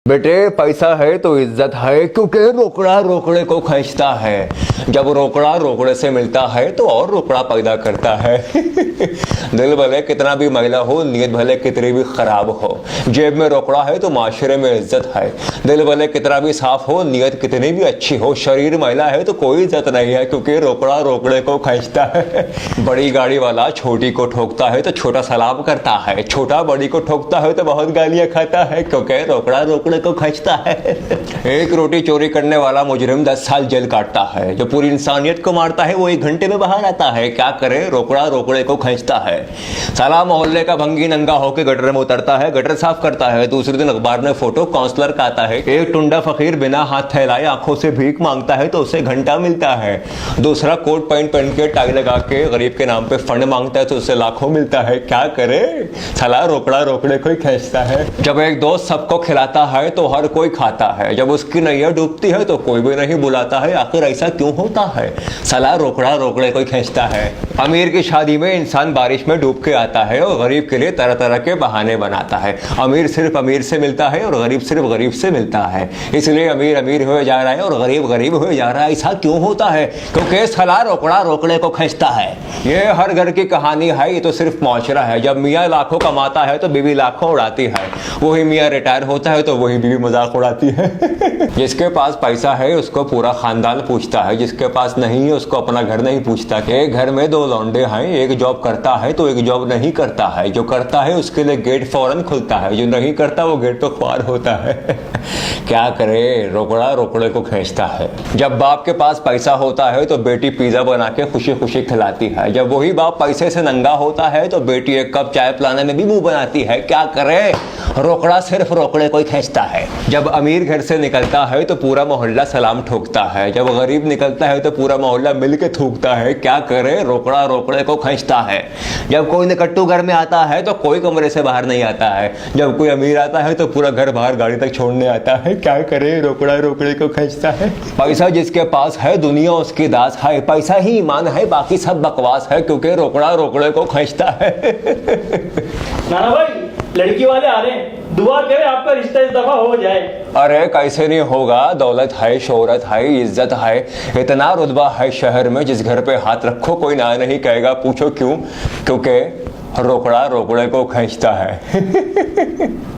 बेटे पैसा है तो इज्जत है, क्योंकि रोकड़ा रोकड़े को खींचता है। जब रोकड़ा रोकड़े से मिलता है तो और रोकड़ा पैदा करता है। दिल भले कितना भी मैला हो, नीयत भले कितनी भी खराब हो, जेब में रोकड़ा है तो माशरे में इज्जत है। दिल भले कितना भी साफ हो, नीयत कितनी भी अच्छी हो, शरीर मैला है तो कोई इज्जत नहीं है, क्योंकि रोकड़ा रोकड़े को खींचता है। बड़ी गाड़ी वाला छोटी को ठोकता है तो छोटा सलाम करता है, छोटा बड़ी को ठोकता है तो बहुत गालियां खाता है, क्योंकि रोकड़ा रोकड़े को खींचता है। एक रोटी चोरी करने वाला मुजरिम 10 साल जेल काटता है, जो पूरी इंसानियत को मारता है वो 1 घंटे में बाहर आता है। क्या करे, रोकड़ा रोकड़े को खींचता है। साला मोहल्ले का भंगी नंगा होकर गटर में उतरता है, गटर साफ करता है। दूसरे दिन अखबार में फोटो काउंसलर का आता है। एक टुंडा फकीर बिना हाथ फैलाए आंखों से भीख मांगता है तो उसे घंटा मिलता है। दूसरा कोट पैंट पहन के टाई लगा के गरीब के नाम पे फंड मांगता है तो उसे लाखों मिलता है। क्या करे, साला रोकड़ा रोकड़े को ही खींचता है। जब एक दोस्त सबको खिलाता है तो हर कोई खाता है, जब उसकी नैया डूबती है तो कोई भी नहीं बुलाता है। आखिर ऐसा क्यों होता है? साला रोकड़ा रोकड़े को ही खींचता है। अमीर की शादी में इंसान बारिश में डूब के आता है और गरीब के लिए तरह तरह के बहाने बनाता है। अमीर सिर्फ अमीर से मिलता है और गरीब सिर्फ गरीब से मिलता है, इसलिए अमीर अमीर हुए जा रहा है और गरीब गरीब हुए जा रहा है। ऐसा क्यों होता है? क्योंकि साला रोकड़ा रोकड़े को खींचता है। ये हर घर की कहानी है, ये तो सिर्फ मुआशरा है। जब मियाँ लाखों कमाता है तो बीवी लाखों उड़ाती है, वही मियाँ रिटायर होता है तो वही बीवी मजाक उड़ाती है। जिसके पास पैसा है उसको पूरा खानदान पूछता है, जिसके पास नहीं है उसको अपना घर नहीं पूछता। एक घर में 2 लौंडे हैं, एक जॉब करता है तो एक जॉब नहीं करता है। जो करता है उसके लिए गेट फौरन खुलता है, जो नहीं करता वो गेट तो ख्वार होता है। क्या करे, रोकड़ा रोकड़े को खींचता है। जब बाप के पास पैसा होता है तो बेटी पिज्जा बना के खुशी खुशी खिलाती है। जब वही बाप पैसे से नंगा होता है तो बेटी 1 कप चाय पिलाने में भी मुंह बनाती है। क्या करे, रोकड़ा सिर्फ रोकड़े को ही खींचता है। जब अमीर घर से निकलता है तो पूरा मोहल्ला सलाम ठोकता है, जब गरीब निकलता है तो पूरा मोहल्ला मिल के थूकता है। क्या करे, रोकड़ा रोकड़े को खींचता है। जब कोई निकट्टू घर में आता है तो कोई कमरे से बाहर नहीं आता है, जब कोई अमीर आता है तो पूरा घर बाहर गाड़ी तक छोड़ने आता है। क्या करे, रोकड़ा रोकड़े को खींचता है। पैसा जिसके पास है दुनिया उसकी दास है, पैसा ही ईमान है, बाकी सब बकवास है, क्योंकि रोकड़ा रोकड़े को खींचता है। नाना भाई, लड़की वाले आ रहे हैं, दुआ करे आपका रिश्ता इस दफा हो जाए। अरे कैसे नहीं होगा, दौलत है, शोहरत है, इज्जत है, इतना रुतबा है शहर में, जिस घर पे हाथ रखो कोई ना नहीं कहेगा। पूछो क्यों? क्योंकि रोकड़ा रोकड़े को खींचता है।